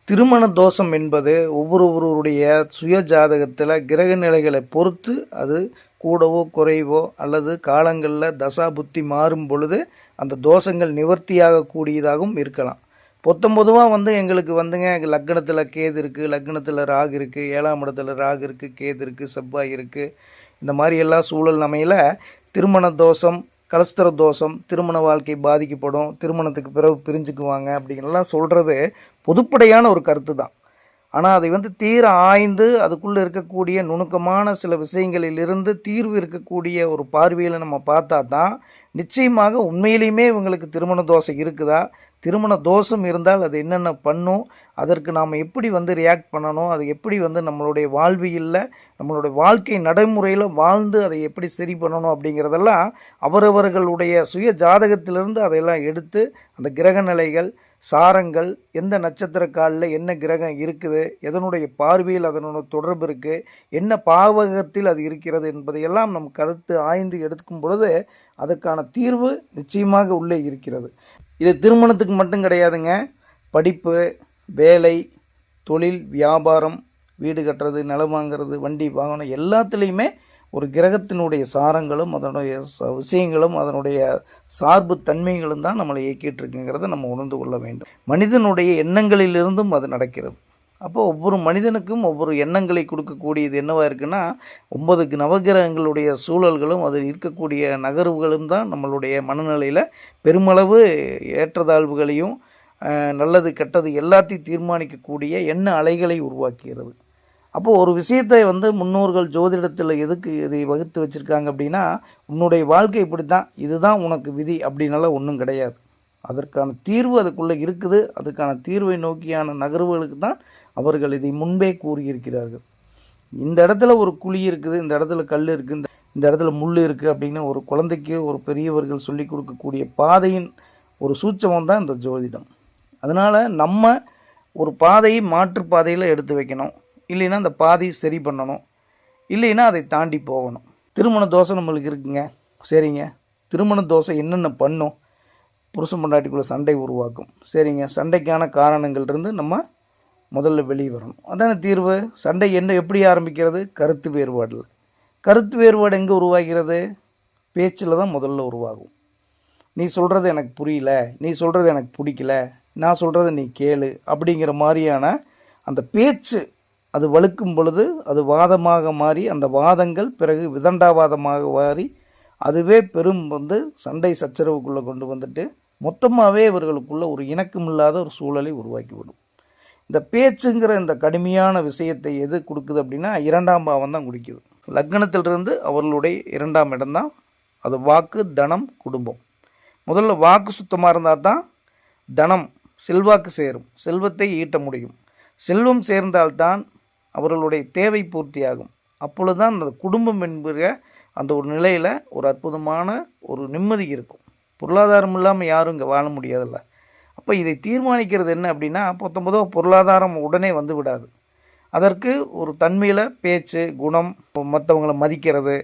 திருமண தோஷம் என்பது ஒவ்வொருவருடைய சுய ஜாதகத்தில் கிரக நிலைகளை பொறுத்து அது கூடவோ குறைவோ அல்லது காலங்களில் தசா புத்தி மாறும் பொழுது அந்த தோஷங்கள் நிவர்த்தியாகக்கூடியதாகவும் இருக்கலாம். பொதுவாக எங்களுக்கு லக்னத்தில் கேது இருக்குது, லக்னத்தில் ராகு இருக்குது, 7ஆம் இடத்துல ராகு இருக்குது, கேது இருக்குது, செவ்வாய் இருக்குது. இந்த மாதிரி எல்லா சூழல் அமையில் திருமண தோஷம், கலஸ்தர தோஷம், திருமண வாழ்க்கை பாதிக்கப்படும், திருமணத்துக்கு பிறகு பிரிஞ்சுக்குவாங்க அப்படிங்கலாம் சொல்கிறது பொதுப்படையான ஒரு கருத்து தான். ஆனால் அதை தீர ஆய்ந்து அதுக்குள்ளே இருக்கக்கூடிய நுணுக்கமான சில விஷயங்களிலிருந்து தீர்வு இருக்கக்கூடிய ஒரு பார்வையில் நம்ம பார்த்தா தான் நிச்சயமாக உண்மையிலையுமே இவங்களுக்கு திருமண தோஷம் இருக்குதா, திருமண தோஷம் இருந்தால் அது என்னென்ன பண்ணும், அதற்கு நாம் எப்படி ரியாக்ட் பண்ணணும், அது எப்படி நம்மளுடைய வாழ்வியலில் நம்மளுடைய வாழ்க்கை நடைமுறையில் வாழ்ந்து அதை எப்படி சரி பண்ணணும் அப்படிங்கிறதெல்லாம் அவரவர்களுடைய சுய ஜாதகத்திலிருந்து அதையெல்லாம் எடுத்து அந்த கிரக நிலைகள், சாரங்கள், எந்த நட்சத்திர காலில் என்ன கிரகம் இருக்குது, எதனுடைய பார்வையில் அதனோட தொடர்பு இருக்குது, என்ன பாவகத்தில் அது இருக்கிறது என்பதையெல்லாம் நம் கருத்து ஆய்ந்து எடுக்கும் பொழுது அதற்கான தீர்வு நிச்சயமாக உள்ளே இருக்கிறது. இது திருமணத்துக்கு மட்டும் கிடையாதுங்க. படிப்பு, வேலை, தொழில், வியாபாரம், வீடு கட்டுறது, நிலம் வாங்கிறது, வண்டி வாகனம் எல்லாத்துலேயுமே ஒரு கிரகத்தினுடைய சாரங்களும் அதனுடைய விஷயங்களும் அதனுடைய சார்பு தன்மைகளும் தான் நம்மளை இயக்கிட்டு இருக்குங்கிறத நம்ம உணர்ந்து கொள்ள வேண்டும். மனிதனுடைய எண்ணங்களிலிருந்தும் அது நடக்கிறது. அப்போ ஒவ்வொரு மனிதனுக்கும் ஒவ்வொரு எண்ணங்களை கொடுக்கக்கூடியது என்னவாக இருக்குன்னா 9 நவகிரகங்களுடைய சூழல்களும் அதில் இருக்கக்கூடிய நகர்வுகளும் தான் நம்மளுடைய மனநிலையில் பெருமளவு ஏற்றத்தாழ்வுகளையும் நல்லது கெட்டது எல்லாத்தையும் தீர்மானிக்கக்கூடிய எண்ண அலைகளை உருவாக்குகிறது. அப்போது ஒரு விஷயத்தை முன்னோர்கள் ஜோதிடத்தில் எதுக்கு இதை வகுத்து வச்சுருக்காங்க அப்படின்னா, உன்னுடைய வாழ்க்கை இப்படி தான், இதுதான் உனக்கு விதி அப்படின்னால ஒன்றும் கிடையாது. அதற்கான தீர்வு அதுக்குள்ளே இருக்குது. அதுக்கான தீர்வை நோக்கியான நகர்வுகளுக்கு தான் அவர்கள் இதை முன்பே கூறியிருக்கிறார்கள். இந்த இடத்துல ஒரு குழி இருக்குது, இந்த இடத்துல கல் இருக்குது, இந்த இடத்துல முள் இருக்குது அப்படின்னு ஒரு குழந்தைக்கு ஒரு பெரியவர்கள் சொல்லி கொடுக்கக்கூடிய பாதையின் ஒரு சூட்சமம் தான் இந்த ஜோதிடம். அதனால் நம்ம ஒரு பாதையை மாற்று பாதையில் எடுத்து வைக்கணும், இல்லைன்னா அந்த பாதையை சரி பண்ணணும், இல்லைன்னா அதை தாண்டி போகணும். திருமண தோஷம் நம்மளுக்கு இருக்குங்க, சரிங்க. திருமண தோஷம் என்னென்ன பண்ணும்? புருஷன் பொண்டாட்டிக்குள்ளே சண்டை உருவாக்கும், சரிங்க. சண்டைக்கான காரணங்கள் இருந்து நம்ம முதல்ல வெளியே வரணும். அதான தீர்வு. சண்டை எப்படி ஆரம்பிக்கிறது? கருத்து வேறுபாடில். கருத்து வேறுபாடு எங்கே உருவாகிறது? பேச்சில் தான் முதல்ல உருவாகும். நீ சொல்கிறது எனக்கு புரியல, நீ சொல்கிறது எனக்கு பிடிக்கல, நான் சொல்கிறத நீ கேளு அப்படிங்கிற மாதிரியான அந்த பேச்சு அது வலுக்கும் பொழுது அது வாதமாக மாறி, அந்த வாதங்கள் பிறகு விதண்டாவாதமாக மாறி அதுவே பெரும் சண்டை சச்சரவுக்குள்ளே கொண்டு வந்துட்டு மொத்தமாகவே இவர்களுக்குள்ள ஒரு இணக்கமில்லாத ஒரு சூழலை உருவாக்கிவிடும். இந்த பேச்சுங்கிற இந்த கடுமையான விஷயத்தை எது கொடுக்குது அப்படின்னா 2ஆம் பாவம் தான் குடிக்குது. லக்னத்திலிருந்து அவர்களுடைய 2ஆம் இடம் தான் அது வாக்கு, தனம், குடும்பம். முதல்ல வாக்கு சுத்தமாக இருந்தால் தான் தனம், செல்வாக்கு சேரும், செல்வத்தை ஈட்ட முடியும். செல்வம் சேர்ந்தால்தான் அவர்களுடைய தேவை பூர்த்தியாகும். அப்பொழுது தான் அந்த குடும்பம் என்கிற அந்த ஒரு நிலையில் ஒரு அற்புதமான ஒரு நிம்மதி இருக்கும். பொருளாதாரம் இல்லாமல் யாரும் இங்கே வாழ முடியாதில்ல. அப்போ இதை தீர்மானிக்கிறது என்ன அப்படின்னா, பொருளாதாரம் உடனே வந்து விடாது. அதற்கு ஒரு தன்மையில் பேச்சு, குணம், மற்றவங்களை மதிக்கிறது,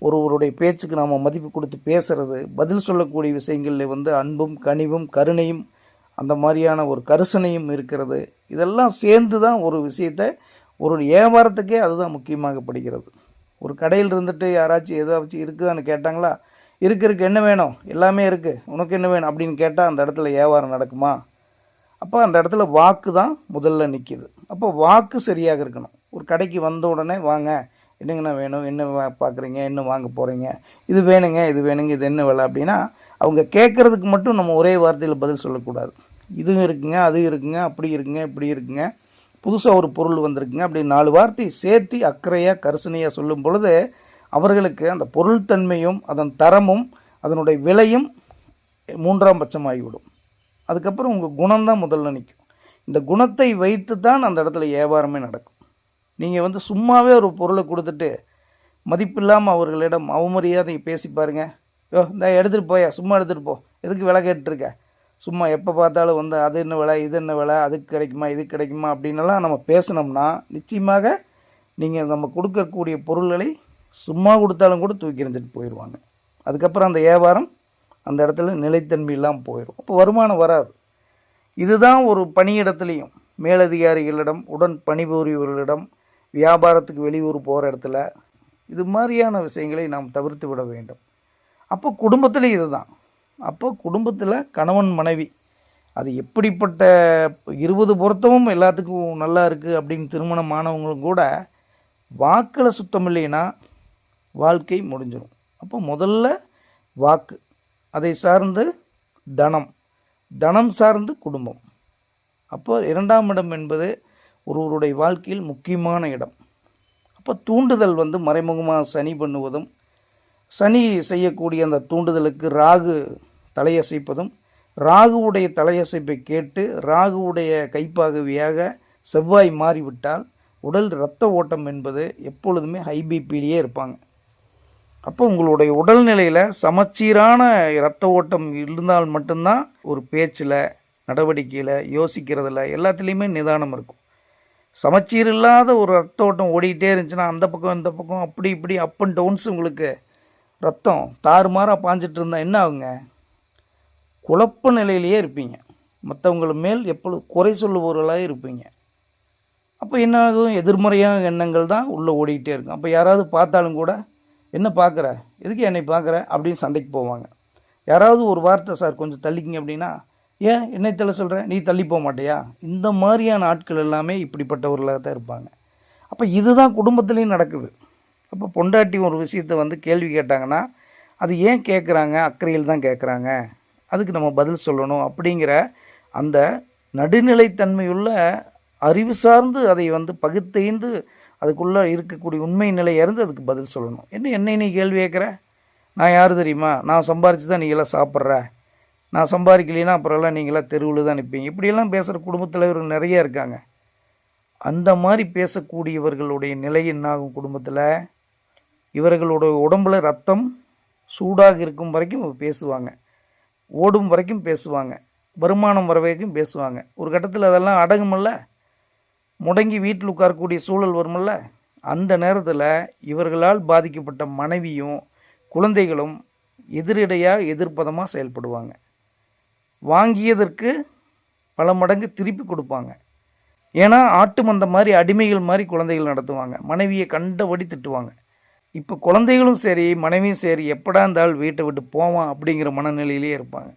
ஒருவருடைய பேச்சுக்கு நாம் மதிப்பு கொடுத்து பேசுகிறது, பதில் சொல்லக்கூடிய விஷயங்களில் அன்பும் கனிவும் கருணையும் அந்த மாதிரியான ஒரு கரிசனையும் இருக்கிறது. இதெல்லாம் சேர்ந்து தான் ஒரு விஷயத்தை ஒரு வியாபாரத்துக்கே அதுதான் முக்கியமாகப்படுகிறது. ஒரு கடையில் இருந்துட்டு யாராச்சும் ஏதாச்சும் இருக்குதான்னு கேட்டாங்களா, இருக்கு என்ன வேணும், எல்லாமே இருக்குது, உனக்கு என்ன வேணும் அப்படின்னு கேட்டால் அந்த இடத்துல வியாபாரம் நடக்குமா? அப்போ அந்த இடத்துல வாக்கு தான் முதல்ல நிற்கிது. அப்போ வாக்கு சரியாக இருக்கணும். ஒரு கடைக்கு வந்த உடனே வாங்க, என்னங்கண்ணா வேணும், என்ன பார்க்குறீங்க, என்ன வாங்க போகிறீங்க, இது வேணுங்க, இது வேணுங்க, இது என்ன விலை அப்படின்னா அவங்க கேட்குறதுக்கு மட்டும் நம்ம ஒரே வார்த்தையில் பதில் சொல்லக்கூடாது. இதுவும் இருக்குங்க, அது இருக்குங்க, அப்படி இருக்குங்க, இப்படி இருக்குங்க, புதுசாக ஒரு பொருள் வந்திருக்குங்க, அப்படி 4 வார்த்தை சேர்த்து அக்கறையாக கரிசனையாக சொல்லும் பொழுது அவர்களுக்கு அந்த பொருள் தன்மையும் அதன் தரமும் அதனுடைய விலையும் 3ஆம் பட்சமாகிவிடும். அதுக்கப்புறம் உங்கள் குணம்தான் முதல்ல நிற்கும். இந்த குணத்தை வைத்து தான் அந்த இடத்துல வியாபாரமே நடக்கும். நீங்கள் சும்மாவே ஒரு பொருளை கொடுத்துட்டு மதிப்பில்லாமல் அவர்களிடம் அவமரியாதை பேசி பாருங்க. இந்த எடுத்துகிட்டு போயா, சும்மா எடுத்துகிட்டு போ, எதுக்கு விலை கேட்டுருக்க, சும்மா எப்போ பார்த்தாலும் அது என்ன விலை, இது என்ன விலை, அதுக்கு கிடைக்குமா, இது கிடைக்குமா அப்படின்னலாம் நம்ம பேசினோம்னா நிச்சயமாக நீங்கள் நம்ம கொடுக்கக்கூடிய பொருள்களை சும்மா கொடுத்தாலும் கூட தூக்கி எறிஞ்சிட்டு போயிடுவாங்க. அதுக்கப்புறம் அந்த வியாபாரம் அந்த இடத்துல நிலைத்தன்மை இல்லாமல் போயிடும். அப்போ வருமானம் வராது. இதுதான் ஒரு பணியிடத்துலேயும் மேலதிகாரிகளிடம், உடன் பணிபுரிபவர்களிடம், வியாபாரத்துக்கு வெளியூர் போகிற இடத்துல இது மாதிரியான விஷயங்களை நாம் தவிர்த்து விட வேண்டும். அப்போ குடும்பத்தில் இதுதான். அப்போ குடும்பத்தில் கணவன் மனைவி அது எப்படிப்பட்ட 20 பொருத்தமும் எல்லாத்துக்கும் நல்லா இருக்குது அப்படின்னு திருமணமானவங்களும் கூட வாக்கில் சுத்தம் இல்லைன்னா வாழ்க்கை முடிஞ்சிடும். அப்போ முதல்ல வாக்கு, அதை சார்ந்து தனம், தனம் சார்ந்து குடும்பம். அப்போ 2ஆம் இடம் என்பது ஒருவருடைய வாழ்க்கையில் முக்கியமான இடம். அப்போ தூண்டுதல் மறைமுகமாக சனி பண்ணுவதும், சனி செய்யக்கூடிய அந்த தூண்டுதலுக்கு ராகு தலையசைப்பதும், ராகுவுடைய தலையசைப்பை கேட்டு ராகுவுடைய கைப்பாகவியாக செவ்வாய் மாறிவிட்டால் உடல் இரத்த ஓட்டம் என்பது எப்பொழுதுமே ஹை பிபிலேயே இருப்பாங்க. அப்போ உங்களுடைய உடல்நிலையில் சமச்சீரான இரத்த ஓட்டம் இருந்தால் மட்டும்தான் ஒரு பேச்சில், நடவடிக்கையில், யோசிக்கிறதுல எல்லாத்துலேயுமே நிதானம் இருக்கும். சமச்சீர் இல்லாத ஒரு ரத்த ஓட்டம் ஓடிக்கிட்டே இருந்துச்சுன்னா அந்த பக்கம் இந்த பக்கம் அப்படி இப்படி அப் அண்ட் டவுன்ஸ் உங்களுக்கு ரத்தம் தாறுமாறாக பாஞ்சிட்டு இருந்தால் என்ன ஆகுங்க? குழப்ப நிலையிலேயே இருப்பீங்க. மற்றவங்கள மேல் எப்பொழுது குறை சொல்லுபவர்களாக இருப்பீங்க. அப்போ என்ன ஆகும்? எதிர்மறையான எண்ணங்கள் தான் உள்ளே ஓடிக்கிட்டே இருக்கும். அப்போ யாராவது பார்த்தாலும் கூட என்ன பார்க்குற, எதுக்கு என்னை பார்க்குற அப்படின்னு சண்டைக்கு போவாங்க. யாராவது ஒரு வார்த்தை சார் கொஞ்சம் தள்ளிக்கிங்க அப்படின்னா, ஏன் என்னை தள்ள சொல்கிற, நீ தள்ளி போக மாட்டியா? இந்த மாதிரியான ஆட்கள் எல்லாமே இப்படிப்பட்டவர்களாக தான் இருப்பாங்க. அப்போ இதுதான் குடும்பத்துலேயும் நடக்குது. அப்போ பொண்டாட்டி ஒரு விஷயத்தை கேள்வி கேட்டாங்கன்னா அது ஏன் கேட்குறாங்க, அக்கறையில் தான் கேட்குறாங்க, அதுக்கு நம்ம பதில் சொல்லணும் அப்படிங்கிற அந்த நடுநிலைத்தன்மையுள்ள அறிவு சார்ந்து அதை பகுத்தைந்து அதுக்குள்ளே இருக்கக்கூடிய உண்மை நிலை இருந்து அதுக்கு பதில் சொல்லணும். என்னை நீ கேள்வி கேட்குற, நான் யார் தெரியுமா, நான் சம்பாரித்து தான் நீங்களாம் சாப்பிட்ற, நான் சம்பாதிக்கலைன்னா அப்புறம்லாம் நீங்களாம் தெருவில் தான் நிற்பீங்க, இப்படியெல்லாம் பேசுகிற குடும்பத் தலைவர்கள் நிறைய இருக்காங்க. அந்த மாதிரி பேசக்கூடியவர்களுடைய நிலை என்னாகும்? குடும்பத்தில் இவர்களோட உடம்புல ரத்தம் சூடாக இருக்கும் வரைக்கும் பேசுவாங்க, ஓடும் வரைக்கும் பேசுவாங்க, வருமானம் வர வரைக்கும் பேசுவாங்க. ஒரு கட்டத்தில் அதெல்லாம் அடங்குமில்ல, முடங்கி வீட்டில் உட்காரக்கூடிய சூழல் வருமில்ல. அந்த நேரத்தில் இவர்களால் பாதிக்கப்பட்ட மனைவியும் குழந்தைகளும் எதிரிடையாக எதிர்ப்பதமாக செயல்படுவாங்க. வாங்கியதற்கு பல மடங்கு திருப்பி கொடுப்பாங்க. ஏன்னா ஆட்டு மந்த மாதிரி அடிமைகள் மாதிரி குழந்தைகள் நடத்துவாங்க, மனைவியை கண்டபடி திட்டுவாங்க. இப்போ குழந்தைகளும் சரி மனைவியும் சரி எப்படா இருந்தால் வீட்டை விட்டு போவான் அப்படிங்கிற மனநிலையிலே இருப்பாங்க.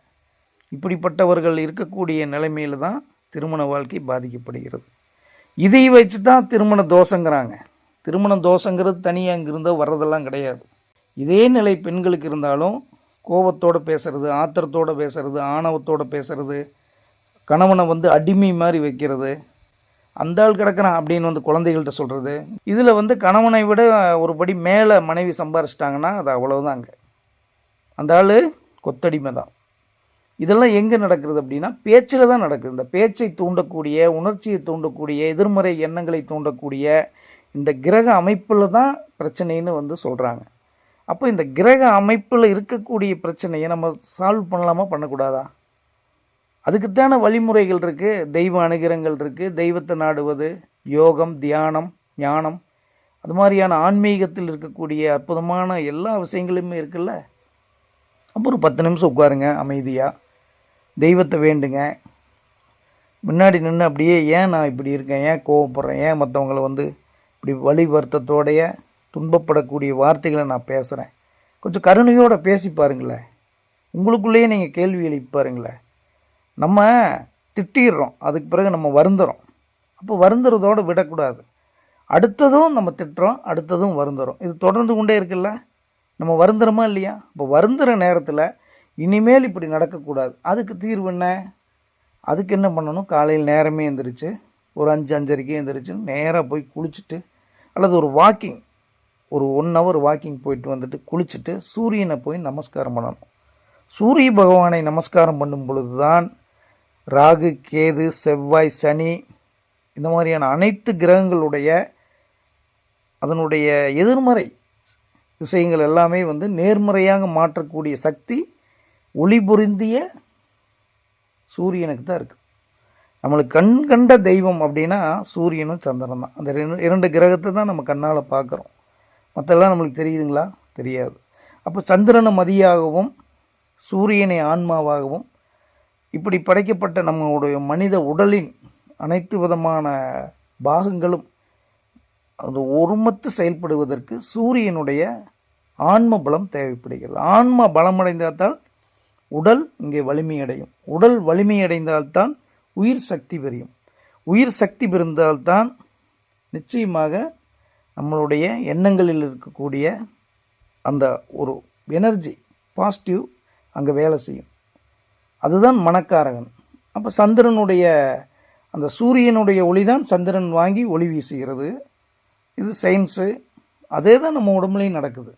இப்படிப்பட்டவர்கள் இருக்கக்கூடிய நிலைமையில் தான் திருமண வாழ்க்கை பாதிக்கப்படுகிறது. இதை வச்சு தான் திருமண தோஷங்கிறாங்க. திருமண தோஷங்கிறது தனியாக அங்கிருந்தோ வர்றதெல்லாம் கிடையாது. இதே நிலை பெண்களுக்கு இருந்தாலும் கோபத்தோடு பேசுகிறது, ஆத்திரத்தோடு பேசுகிறது, ஆணவத்தோடு பேசுகிறது, கணவனை அடிமை மாதிரி வைக்கிறது, அந்த ஆள் கிடக்கிறான் அப்படின்னு குழந்தைகள்கிட்ட சொல்கிறது. இதில் கணவனை விட ஒரு படி மேலே மனைவி சம்பாரிச்சிட்டாங்கன்னா அது அவ்வளோதாங்க, அந்த ஆள் கொத்தடிமை தான். இதெல்லாம் எங்கே நடக்கிறது அப்படின்னா பேச்சில் தான் நடக்குது. இந்த பேச்சை தூண்டக்கூடிய, உணர்ச்சியை தூண்டக்கூடிய, எதிர்மறை எண்ணங்களை தூண்டக்கூடிய இந்த கிரக அமைப்பில் தான் பிரச்சனைன்னு சொல்கிறாங்க. அப்போ இந்த கிரக அமைப்பில் இருக்கக்கூடிய பிரச்சனையை நம்ம சால்வ் பண்ணலாமா பண்ணக்கூடாதா? அதுக்குத்தான வழிமுறைகள் இருக்குது, தெய்வ அனுகிரகங்கள் இருக்குது, தெய்வத்தை நாடுவது, யோகம், தியானம், ஞானம், அது மாதிரியான ஆன்மீகத்தில் இருக்கக்கூடிய அற்புதமான எல்லா விஷயங்களுமே இருக்குல்ல. அப்போ ஒரு 10 நிமிஷம் உட்காருங்க அமைதியாக, தெய்வத்தை வேண்டுங்க. முன்னாடி நின்று அப்படியே ஏன் நான் இப்படி இருக்கேன், ஏன் கோவப்படுறேன், ஏன் மற்றவங்களை இப்படி வலி வருத்தத்தோடைய துன்பப்படக்கூடிய வார்த்தைகளை நான் பேசுகிறேன், கொஞ்சம் கருணையோடு பேசி பாருங்களேன். உங்களுக்குள்ளேயே நீங்கள் கேள்வி எழுப்பி பாருங்களேன். நம்ம திட்டிடுறோம், அதுக்கு பிறகு நம்ம வருந்துறோம். அப்போ வருந்துறதோடு விடக்கூடாது, அடுத்ததும் நம்ம திட்டுறோம், அடுத்ததும் வருந்துறோம், இது தொடர்ந்து கொண்டே இருக்குல்ல. நம்ம வருந்துறோமா இல்லையா? இப்போ வருந்துகிற நேரத்தில் இனிமேல் இப்படி நடக்கக்கூடாது. அதுக்கு தீர்வு என்ன? அதுக்கு என்ன பண்ணணும்? காலையில் நேரமே எழுந்திரிச்சு ஒரு 5-5:30 எழுந்திரிச்சு நேராக போய் குளிச்சுட்டு, அல்லது ஒரு வாக்கிங், ஒரு 1 ஹவர் வாக்கிங் போயிட்டு வந்துட்டு குளிச்சுட்டு சூரியனை போய் நமஸ்காரம் பண்ணணும். சூரிய பகவானை நமஸ்காரம் பண்ணும் பொழுது தான் ராகு, கேது, செவ்வாய், சனி இந்த மாதிரியான அனைத்து கிரகங்களுடைய அதனுடைய எதிர்மறை விஷயங்கள் எல்லாமே நேர்மறையாக மாற்றக்கூடிய சக்தி ஒளி பொருந்திய சூரியனுக்கு தான் இருக்குது. நம்மளுக்கு கண் கண்ட தெய்வம் அப்படின்னா சூரியனும் சந்திரன் தான். அந்த 2 கிரகத்தை தான் நம்ம கண்ணால் பார்க்குறோம், மற்றெல்லாம் நம்மளுக்கு தெரியுதுங்களா? தெரியாது. அப்போ சந்திரனை மதியாகவும் சூரியனை ஆன்மாவாகவும் இப்படி படைக்கப்பட்ட நம்மளுடைய மனித உடலின் அனைத்து விதமான பாகங்களும் அது ஒருமத்து செயல்படுவதற்கு சூரியனுடைய ஆன்ம பலம் தேவைப்படுகிறது. ஆன்ம பலமடைந்தால்தான் உடல் இங்கே வலிமையடையும். உடல் வலிமையடைந்தால்தான் உயிர் சக்தி பெறும். உயிர் சக்தி பெறுந்தால்தான் நிச்சயமாக நம்மளுடைய எண்ணங்களில் இருக்கக்கூடிய அந்த ஒரு எனர்ஜி பாசிட்டிவ் அங்கே வேலை செய்யும். அதுதான் மனக்காரகன். அப்போ சந்திரனுடைய அந்த சூரியனுடைய ஒளி தான் சந்திரன் வாங்கி ஒளி வீசுகிறது. இது சயின்ஸு. அதே தான் நம்ம உடம்புலையும் நடக்குது.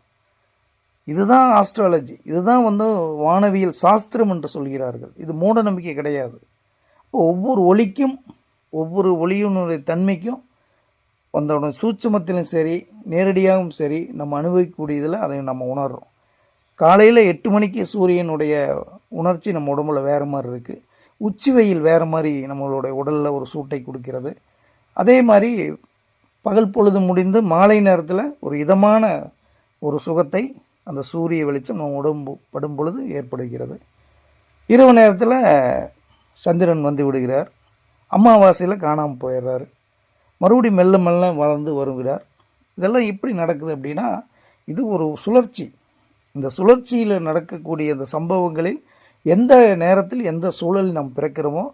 இதுதான் ஆஸ்ட்ராலஜி. இதுதான் வானவியல் சாஸ்திரம் என்று சொல்கிறார்கள். இது மூட நம்பிக்கை கிடையாது. இப்போ ஒவ்வொரு ஒளிக்கும் ஒவ்வொரு ஒளியினுடைய தன்மைக்கும் அதோட சூட்சுமத்திலும் சரி நேரடியாகவும் சரி நம்ம அனுபவிக்கக்கூடியதில் அதை நம்ம உணர்கிறோம். காலையில் 8 மணிக்கு சூரியனுடைய உணர்ச்சி நம்ம உடம்புல வேறு மாதிரி இருக்குது. உச்சி வெயில் வேறு மாதிரி நம்மளுடைய உடலில் ஒரு சூட்டை கொடுக்கிறது. அதே மாதிரி பகல் பொழுது முடிந்து மாலை நேரத்தில் ஒரு இதமான ஒரு சுகத்தை அந்த சூரிய வெளிச்சம் நம்ம உடம்பு படும் பொழுது ஏற்படுகிறது. இரவு நேரத்தில் சந்திரன் வந்து விடுகிறார். அமாவாசையில் காணாமல் போயிடுறாரு. மறுபடியும் மெல்ல மெல்ல வளர்ந்து வருகிறார். இதெல்லாம் எப்படி நடக்குது அப்படின்னா இது ஒரு சுழற்சி. இந்த சுழற்சியில் நடக்கக்கூடிய இந்த சம்பவங்களில் எந்த நேரத்தில் எந்த சூழலில் நாம் பிறக்கிறோமோ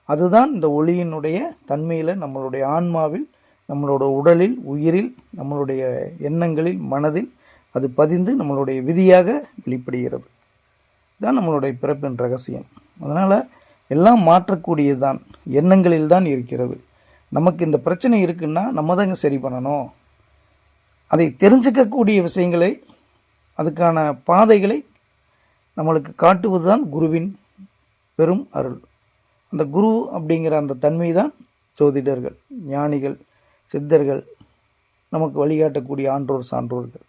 அதுதான் இந்த ஒளியினுடைய தன்மையில் நம்மளுடைய ஆன்மாவில் நம்மளோட உடலில் உயிரில் நம்மளுடைய எண்ணங்களில் மனதில் அது பதிந்து நம்மளுடைய விதியாக வெளிப்படுகிறது. இதுதான் நம்மளுடைய பிறப்பின் ரகசியம். அதனால் எல்லாம் மாற்றக்கூடியது தான் எண்ணங்களில் தான் இருக்கிறது. நமக்கு இந்த பிரச்சனை இருக்குன்னா நம்ம தாங்க சரி பண்ணணும். அதை தெரிஞ்சுக்கக்கூடிய விஷயங்களை அதுக்கான பாதைகளை நம்மளுக்கு காட்டுவது தான் குருவின் பெரும் அருள். அந்த குரு அப்படிங்கிற அந்த தன்மை தான் ஜோதிடர்கள், ஞானிகள், சித்தர்கள், நமக்கு வழிகாட்டக்கூடிய ஆன்றோர் சான்றோர்கள்.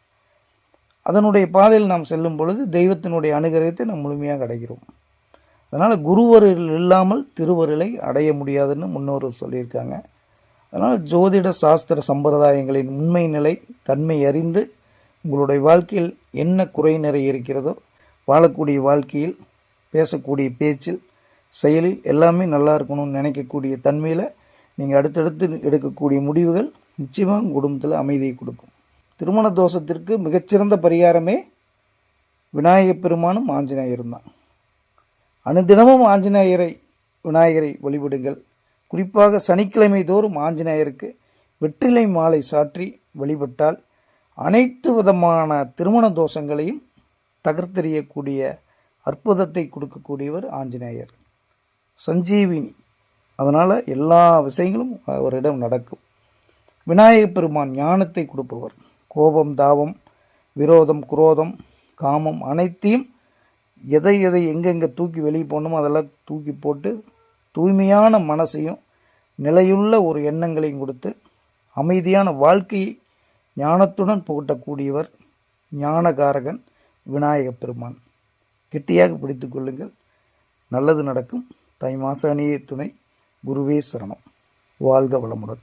அதனுடைய பாதையில் நாம் செல்லும் பொழுது தெய்வத்தினுடைய அனுகிரகத்தை நாம் முழுமையாக அடைகிறோம். அதனால் குருவருள் இல்லாமல் திருவருளை அடைய முடியாதுன்னு முன்னோர்கள் சொல்லியிருக்காங்க. அதனால் ஜோதிட சாஸ்திர சம்பிரதாயங்களின் உண்மை நிலை தன்மை அறிந்து உங்களுடைய வாழ்க்கையில் என்ன குறை நிறை இருக்கிறதோ வாழக்கூடிய வாழ்க்கையில் பேசக்கூடிய பேச்சில் செயலில் எல்லாமே நல்லா இருக்கணும்னு நினைக்கக்கூடிய தன்மையில் நீங்கள் அடுத்தடுத்து எடுக்கக்கூடிய முடிவுகள் நிச்சயமாக உங்கள் குடும்பத்தில் அமைதியை கொடுக்கும். திருமண தோஷத்திற்கு மிகச்சிறந்த பரிகாரமே விநாயகப் பெருமானும் ஆஞ்சநேயரும் தான். அனுதினமும் விநாயகரை வழிபடுங்கள். குறிப்பாக சனிக்கிழமை தோறும் ஆஞ்சநேயருக்கு வெற்றிலை மாலை சாற்றி வழிபட்டால் அனைத்து விதமான திருமண தோஷங்களையும் தகர்த்தெறியக்கூடிய அற்புதத்தை கொடுக்கக்கூடியவர் ஆஞ்சநேயர், சஞ்சீவினி. அதனால் எல்லா விஷயங்களும் அவரிடம் நடக்கும். விநாயகப் பெருமான் ஞானத்தை கொடுப்பவர். கோபம், தாபம், விரோதம், குரோதம், காமம் அனைத்தையும் எதை எங்கெங்கே தூக்கி வெளியே போடணுமோ அதெல்லாம் தூக்கி போட்டு தூய்மையான மனசையும் நிலையுள்ள ஒரு எண்ணங்களையும் கொடுத்து அமைதியான வாழ்க்கையை ஞானத்துடன் புகட்டக்கூடியவர் ஞானகாரகன் விநாயகப் பெருமான். கெட்டியாக பிடித்து கொள்ளுங்கள். நல்லது நடக்கும். தை மாச அணியே துணை. குருவே சரணம். வாழ்க வளமுடன்.